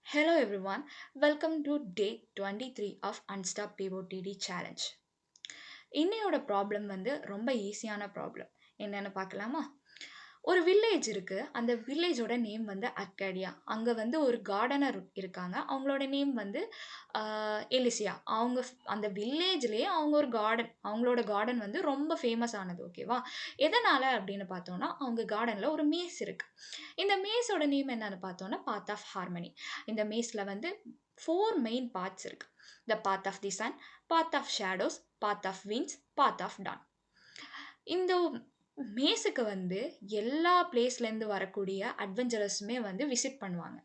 Hello everyone, welcome to day 23 of Unstop POTD Challenge. இன்னையோட problem வந்து ரொம்ப ஈஸியான ப்ராப்ளம். என்னன்னு பார்க்கலாமா? ஒரு வில்லேஜ் இருக்கு. அந்த வில்லேஜோட நேம் வந்து அர்கேடியா. அங்க வந்து ஒரு கார்டனர் இருக்காங்க. அவங்களோட நேம் வந்து அ எலிசியா. அந்த வில்லேஜ்லயே அவங்க ஒரு கார்டன் அவங்களோட கார்டன் வந்து ரொம்ப ஃபேமஸ் ஆனது. ஓகேவா? எதனால அப்படின்னு பார்த்தோம்னா, அவங்க கார்டன்ல ஒரு மேஸ் இருக்கு. இந்த மேஸோட நேம் என்னன்னு பார்த்தோம்னா, பாத் ஆஃப் ஹார்மனி. இந்த மேஸ்ல வந்து 4 மெயின் பார்ட்ஸ் இருக்கு. The path of the sun, path of shadows, path of winds, path of dawn. இந்த மேஸுக்கு வந்து எல்லா பிளேஸ்லேருந்து வரக்கூடிய அட்வென்ச்சரஸுமே வந்து விசிட் பண்ணுவாங்க.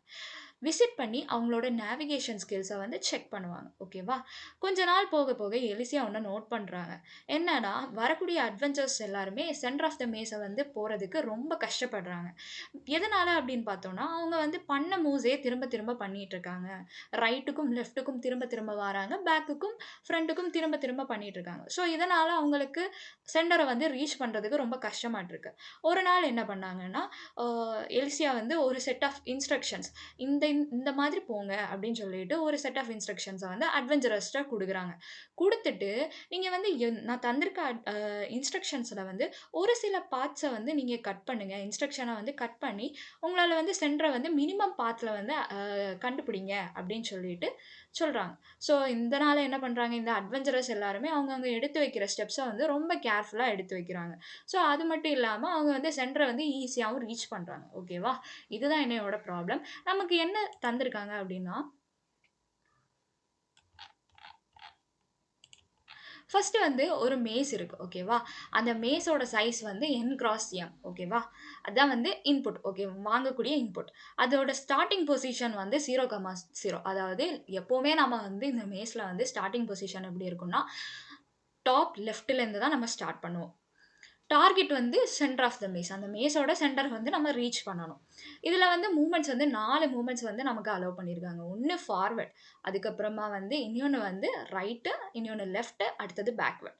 விசிட் பண்ணி அவங்களோட நேவிகேஷன் ஸ்கில்ஸை வந்து செக் பண்ணுவாங்க. ஓகேவா? கொஞ்ச நாள் போக போக எலிசியா ஒன்று நோட் பண்ணுறாங்க. என்னன்னா, வரக்கூடிய அட்வென்ச்சர்ஸ் எல்லாருமே சென்டர் ஆஃப் த மேஸை வந்து போகிறதுக்கு ரொம்ப கஷ்டப்படுறாங்க. எதனால அப்படின்னு பார்த்தோம்னா, அவங்க வந்து பண்ண மூவ்ஸே திரும்ப திரும்ப பண்ணிட்டு இருக்காங்க. ரைட்டுக்கும் லெஃப்ட்டுக்கும் திரும்ப திரும்ப வராங்க. பேக்குக்கும் ஃப்ரண்ட்டுக்கும் திரும்ப திரும்ப பண்ணிட்டு இருக்காங்க. ஸோ இதனால அவங்களுக்கு சென்டரை வந்து ரீச் பண்ணுறதுக்கு ரொம்ப கஷ்டமாயிட்டுருக்கு. ஒரு நாள் என்ன பண்ணாங்கன்னா, அ எலிசியா வந்து ஒரு செட் ஆஃப் இன்ஸ்ட்ரக்ஷன்ஸ் இந்த மாதிரி போங்க அப்படின்னு சொல்லிட்டு ஒரு செட் ஆஃப் இன்ஸ்ட்ரக்ஷன்ஸை வந்து அட்வென்ச்சரஸ்ட்டா குடுக்குறாங்க. குடுத்துட்டு, நீங்க வந்து நான் தந்திருக்க இன்ஸ்ட்ரக்ஷன்ஸ்ல வந்து ஒரு சில பார்ட்ஸ வந்து நீங்க கட் பண்ணுங்க. இன்ஸ்ட்ரக்ஷன வந்து கட் பண்ணி, உங்களால வந்து சென்டர வந்து மினிமம் பாத்ல வந்து கண்டுபிடிங்க அப்படின்னு சொல்லிட்டு சொல்றாங்க. ஸோ இதனால என்ன பண்றாங்க, இந்த அட்வென்ச்சரஸ் எல்லாருமே அவங்கவங்க எடுத்து வைக்கிற ஸ்டெப்ஸ வந்து ரொம்ப கேர்ஃபுல்லா எடுத்து வைக்கிறாங்க. ஸோ அது மட்டும் இல்லாம அவங்க வந்து சென்டர வந்து ஈஸியாவும் ரீச் பண்றாங்க. ஓகேவா? இதுதான் என்னையோட ப்ராப்ளம். நமக்கு என்ன தந்திருக்காங்க அப்படின்னா, ஃபர்ஸ்ட்டு வந்து ஒரு மேஸ் இருக்கு. ஓகேவா? அந்த மேஸோட சைஸ் வந்து N×M. ஓகேவா? அதான் வந்து இன்புட். ஓகே. வாங்கக்கூடிய இன்புட். அதோட ஸ்டார்ட்டிங் பொசிஷன் வந்து 0,0. அதாவது எப்பவுமே நம்ம வந்து இந்த மேஸ்ல வந்து ஸ்டார்ட்டிங் பொசிஷன் எப்படி இருக்கும்னா, டாப் லெஃப்ட்லேருந்து தான் நம்ம ஸ்டார்ட் பண்ணுவோம். டார்கெட் வந்து சென்டர் ஆஃப் த மேஸ். அந்த மேஸோட சென்டர் வந்து நம்ம ரீச் பண்ணணும். இதுல வந்து மூவ்மெண்ட்ஸ் வந்து 4 மூவ்மெண்ட்ஸ் வந்து நமக்கு அலோவ் பண்ணியிருக்காங்க. ஒண்ணு ஃபார்வர்ட், அதுக்கப்புறமா வந்து இன்னொன்னு வந்து ரைட்டு, இன்னொன்னு லெஃப்ட், அடுத்தது பேக்வர்ட்.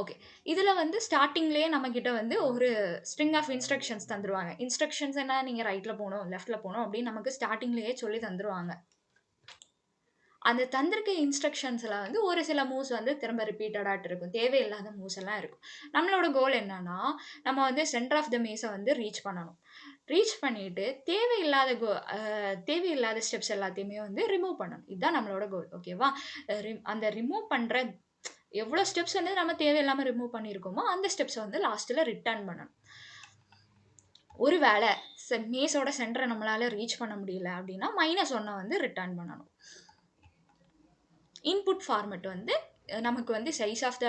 ஓகே. இதுல வந்து ஸ்டார்ட்டிங்லயே நம்மகிட்ட வந்து ஒரு ஸ்ட்ரிங் ஆஃப் இன்ஸ்ட்ரக்ஷன்ஸ் தந்துருவாங்க. இன்ஸ்ட்ரக்ஷன்ஸ் என்ன, நீங்க ரைட்ல போணும், லெஃப்ட்ல போணும் அப்படின்னு நமக்கு ஸ்டார்ட்டிங்லயே சொல்லி தந்துருவாங்க. அந்த தந்திருக்க இன்ஸ்ட்ரக்ஷன்ஸ்ல வந்து ஒரு சில மூவ்ஸ் வந்து திரும்ப ரிப்பீட்டடாட்டு இருக்கும். தேவையில்லாத மூவ்ஸ் எல்லாம் இருக்கும். நம்மளோட கோல் என்னன்னா, நம்ம வந்து சென்டர் ஆஃப் த மேஸ வந்து ரீச் பண்ணணும். ரீச் பண்ணிட்டு தேவையில்லாத ஸ்டெப்ஸ் எல்லாத்தையுமே வந்து ரிமூவ் பண்ணணும். இதுதான் நம்மளோட கோல். ஓகேவா? அந்த ரிமூவ் பண்ற எவ்வளோ ஸ்டெப்ஸ் வந்து நம்ம தேவையில்லாம ரிமூவ் பண்ணியிருக்கோமோ, அந்த ஸ்டெப்ஸ வந்து லாஸ்ட்ல ரிட்டர்ன் பண்ணணும். ஒரு வேள மேஸோட சென்டர நம்மளால ரீச் பண்ண முடியல அப்டின்னா, -1 வந்து ரிட்டர்ன் பண்ணணும். இன்புட் ஃபார்மேட் வந்து நமக்கு வந்து சைஸ் ஆஃப் த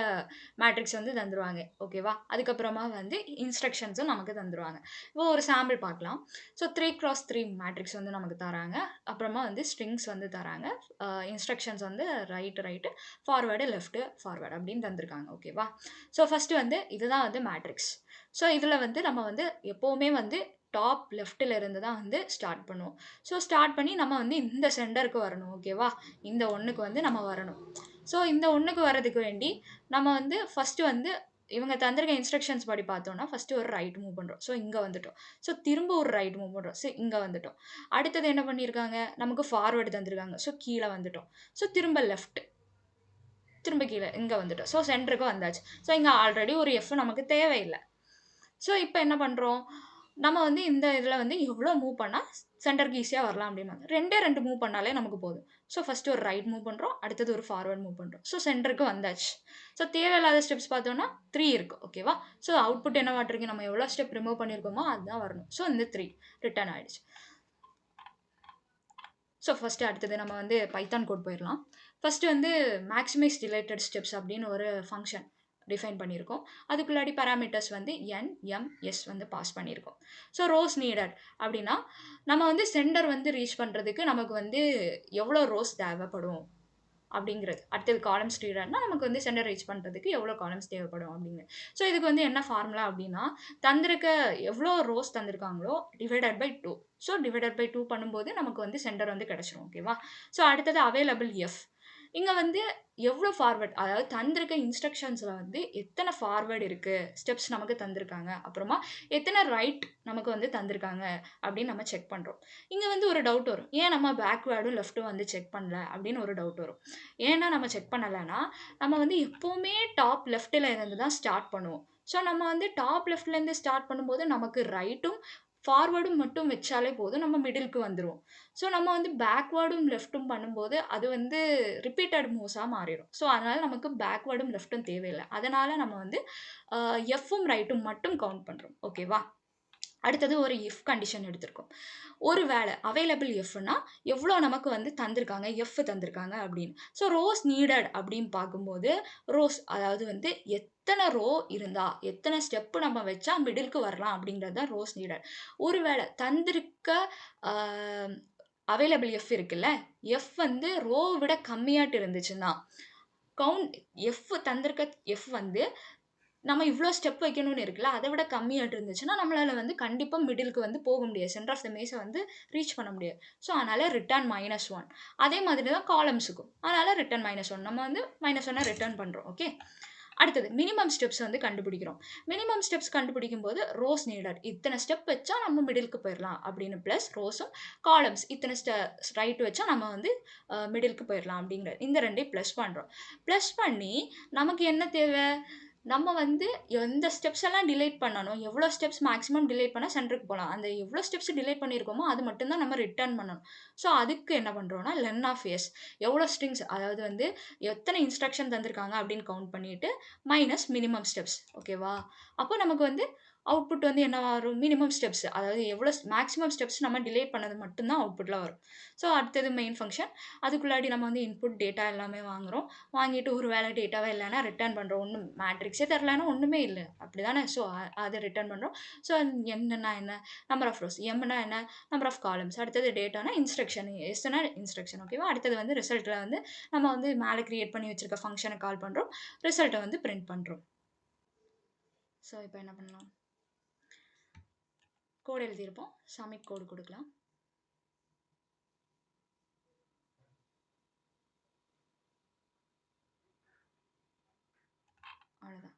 மேட்ரிக்ஸ் வந்து தந்துருவாங்க. ஓகேவா? அதுக்கப்புறமா வந்து இன்ஸ்ட்ரக்ஷன்ஸும் நமக்கு தந்துருவாங்க. இப்போ ஒரு சாம்பிள் பார்க்கலாம். ஸோ 3x3 மேட்ரிக்ஸ் வந்து நமக்கு தராங்க. அப்புறமா வந்து ஸ்ட்ரிங்ஸ் வந்து தராங்க. இன்ஸ்ட்ரக்ஷன்ஸ் வந்து ரைட்டு, ஃபார்வர்டு, லெஃப்ட்டு, ஃபார்வர்ட் அப்படின்னு தந்திருக்காங்க. ஓகேவா? ஸோ ஃபர்ஸ்ட்டு வந்து இதுதான் வந்து மேட்ரிக்ஸ். ஸோ இதில வந்து நம்ம வந்து எப்பவுமே வந்து டாப் லெஃப்ட்ல இருந்து தான் வந்து ஸ்டார்ட் பண்ணுவோம். ஸோ ஸ்டார்ட் பண்ணி நம்ம வந்து இந்த சென்டருக்கு வரணும். ஓகேவா? இந்த 1க்கு வந்து நம்ம வரணும். ஸோ இந்த 1க்கு வரதுக்கு வேண்டி நம்ம வந்து ஃபர்ஸ்ட்டு வந்து இவங்க தந்திருக்க இன்ஸ்ட்ரக்ஷன்ஸ் படி பார்த்தோம்னா, ஃபர்ஸ்ட்டு ஒரு ரைட் மூவ் பண்றோம். ஸோ இங்க வந்துட்டோம். ஸோ திரும்ப ஒரு ரைட் மூவ் பண்றோம். ஸோ இங்க வந்துட்டோம். அடுத்தது என்ன பண்ணியிருக்காங்க, நமக்கு ஃபார்வர்ட் தந்திருக்காங்க. ஸோ கீழ வந்துட்டோம். ஸோ திரும்ப லெஃப்ட். திரும்ப கீழ இங்க வந்துட்டோம். ஸோ சென்டருக்கு வந்தாச்சு. ஸோ இங்க ஆல்ரெடி ஒரு எஃப் நமக்கு தேவையில்ல. ஸோ இப்ப என்ன பண்றோம், நம்ம வந்து இந்த இதுல வந்து எவ்வளோ மூவ் பண்ணா சென்டருக்கு ஈஸியா வரலாம் அப்டின்னாங்க. 2 மூவ் பண்ணாலே நமக்கு போதும். ஸோ ஃபர்ஸ்ட்டு ஒரு ரைட் மூவ் பண்றோம். அடுத்தது ஒரு ஃபார்வர்ட் மூவ் பண்றோம். ஸோ சென்டருக்கு வந்தாச்சு. ஸோ தேவையில்லாத ஸ்டெப்ஸ் பார்த்தோம்னா 3 இருக்கு. ஓகேவா? ஸோ அவுட்புட் என்னவாட்டிருக்கு, நம்ம எவ்வளோ ஸ்டெப் ரிமூவ் பண்ணியிருக்கோமோ அதுதான் வரணும். ஸோ இந்த 3 ரிட்டர்ன் ஆயிடுச்சு. ஸோ ஃபர்ஸ்ட்டு அடுத்தது நம்ம வந்து பைத்தான் கோட் போயிரலாம். ஃபர்ஸ்ட்டு வந்து மேக்ஸிமைஸ் டிலேட்டட் ஸ்டெப்ஸ் அப்படின்னு ஒரு ஃபங்ஷன் டிஃபைன் பண்ணியிருக்கோம். அதுக்குள்ளாடி பாராமீட்டர்ஸ் வந்து என், எம், எஸ் வந்து பாஸ் பண்ணியிருக்கோம். ஸோ ரோஸ் நீடட் அப்படின்னா, நம்ம வந்து சென்டர் வந்து ரீச் பண்ணுறதுக்கு நமக்கு வந்து எவ்வளோ ரோஸ் தேவைப்படும் அப்படிங்கிறது. அடுத்தது காலம்ஸ் நீடட்னா, நமக்கு வந்து சென்டர் ரீச் பண்ணுறதுக்கு எவ்வளோ காலம்ஸ் தேவைப்படும் அப்படிங்கிறது. ஸோ இதுக்கு வந்து என்ன ஃபார்முலா அப்படின்னா, தந்திருக்க எவ்வளோ ரோஸ் தந்திருக்காங்களோ divided by 2. So divided by 2 பண்ணும்போது நமக்கு வந்து சென்டர் வந்து கிடைச்சிரும். ஓகேவா? ஸோ அடுத்தது அவைலபிள் எஃப். இங்க வந்து எவ்வளோ ஃபார்வர்ட் அதாவது தந்திருக்க இன்ஸ்ட்ரக்ஷன்ஸ்ல வந்து எத்தனை ஃபார்வர்ட் இருக்கு, ஸ்டெப்ஸ் நமக்கு தந்திருக்காங்க. அப்புறமா எத்தனை ரைட் நமக்கு வந்து தந்திருக்காங்க அப்படின்னு நம்ம செக் பண்றோம். இங்க வந்து ஒரு டவுட் வரும். ஏன் நம்ம பேக்வேர்டும், லெஃப்ட்டும் வந்து செக் பண்ணல அப்படின்னு ஒரு டவுட் வரும். ஏன்னா நம்ம செக் பண்ணலன்னா, நம்ம வந்து எப்பவுமே டாப் லெஃப்ட்ல இருந்து தான் ஸ்டார்ட் பண்ணுவோம். ஸோ நம்ம வந்து டாப் லெஃப்ட்ல இருந்து ஸ்டார்ட் பண்ணும்போது நமக்கு ரைட்டும், ஃபார்வர்டும் மட்டும் வச்சாலே போதும். நம்ம மிடிலுக்கு வந்துருவோம். ஸோ நம்ம வந்து பேக்வேர்டும், லெஃப்ட்டும் பண்ணும்போது அது வந்து ரிப்பீட்டட் மூவ்ஸா மாறிரும். ஸோ அதனால நமக்கு பேக்வேர்டும், லெஃப்ட்டும் தேவையில்ல. அதனால நம்ம வந்து எஃப்பும், ரைட்டும் மட்டும் கவுண்ட் பண்றோம். ஓகேவா? அடுத்தது ஒரு இஃப் கண்டிஷன் எடுத்திருக்கோம். ஒரு வேளை அவைலபிள் எஃப்னா எவ்வளோ நமக்கு வந்து தந்திருக்காங்க, எஃப் தந்திருக்காங்க அப்படின்னு. ஸோ ரோஸ் நீடட் அப்படின்னு பார்க்கும்போது, ரோஸ் அதாவது வந்து எத்தனை ரோ இருந்தா, எத்தனை ஸ்டெப் நம்ம வச்சா மிடிலுக்கு வரலாம் அப்படிங்கிறது தான் ரோஸ் நீடட். ஒரு வேளை தந்திருக்க அ அவைலபிள் எஃப் இருக்குல்ல, எஃப் வந்து ரோவ விட கம்மியாட்டு இருந்துச்சுன்னா, கவுண்ட் எஃப் தந்திருக்க எஃப் வந்து நம்ம இவ்ளோ ஸ்டெப் வைக்கணும்னு இருக்குல்ல, அத விட கம்மியாட்டு இருந்துச்சுன்னா, நம்மளால வந்து கண்டிப்பா மிடிலுக்கு வந்து போக முடியாது. சென்டர் ஆஃப் த மேஸ வந்து ரீச் பண்ண முடியாது. ஸோ, அதனால ரிட்டர்ன் -1. அதே மாதிரி தான் காலம்ஸுக்கும். அதனால ரிட்டர்ன் -1. நம்ம வந்து -1 ரிட்டர்ன் பண்றோம். ஓகே. அடுத்தது மினிமம் ஸ்டெப்ஸ் வந்து கண்டுபிடிக்கிறோம். மினிமம் ஸ்டெப்ஸ் கண்டுபிடிக்கும்போது ரோஸ் நீடட். இத்தன ஸ்டெப் வச்சா நம்ம மிடிலுக்கு போயிரலாம் அப்படின்னு பிளஸ் ரோஸும், காலம்ஸ் இத்தன ரைட் வச்சா நம்ம வந்து மிடிலுக்கு போயிரலாம் அப்படிங்கிற இந்த 2யும் பிளஸ் பண்றோம். பிளஸ் பண்ணி நமக்கு என்ன தேவை? நம்ம வந்து எந்த ஸ்டெப்ஸ் எல்லாம் டிலீட் பண்ணணும், எவ்வளோ ஸ்டெப்ஸ் மேக்ஸிமம் டிலீட் பண்ணா சென்டருக்கு போலாம். அந்த எவ்வளோ ஸ்டெப்ஸ் டிலீட் பண்ணியிருக்கோமோ, அது மட்டும் தான் நம்ம ரிட்டர்ன் பண்ணணும். ஸோ, அதுக்கு என்ன பண்றோம்னா, லென் ஆஃப் எஸ் எவ்வளோ ஸ்ட்ரிங்ஸ் அதாவது வந்து எத்தனை இன்ஸ்ட்ரக்ஷன் தந்திருக்காங்க அப்படின்னு கவுண்ட் பண்ணிட்டு, மைனஸ் மினிமம் ஸ்டெப்ஸ். ஓகேவா? அப்போ நமக்கு வந்து அவுட்புட் வந்து என்னவா வரும்? Minimum steps. அதாவது எவ்வளோ மேக்ஸிமம் ஸ்டெப்ஸ் நம்ம டிலே பண்ணது மட்டும் தான் அவுட்புட்ல வரும். ஸோ, அடுத்தது மெயின் ஃபங்ஷன். அதுக்குள்ளாடி நம்ம வந்து இன்புட் டேட்டா எல்லாமே வாங்குறோம். வாங்கிட்டு ஒரு வேளை டேட்டாவே இல்லன்னா ரிட்டர்ன் பண்றோம். ஒண்ணும் மேட்ரிக்ஸே தரலன்னா ஒண்ணுமே இல்ல. அப்படிதானே? ஸோ, அத ரிட்டர்ன் பண்றோம். ஸோ, என்னன்னா என்ன? Number of rows. எம்னா என்ன? Number of columns. அடுத்தது டேட்டானா இன்ஸ்ட்ரக்ஷன். எஸ்னா இன்ஸ்ட்ரக்ஷன். ஓகேவா? அடுத்தது வந்து ரிசல்ட்ல வந்து நம்ம வந்து மேல கிரியேட் பண்ணி வச்சிருக்க ஃபங்ஷன கால் பண்றோம். ரிசல்ட்ட வந்து பிரிண்ட் பண்றோம். ஸோ, இப்ப என்ன பண்ணலாம்? கோட் எழுதியிருப்போம். சப்மிட் கோடு குடுக்கலாம். அவ்வளோதான்.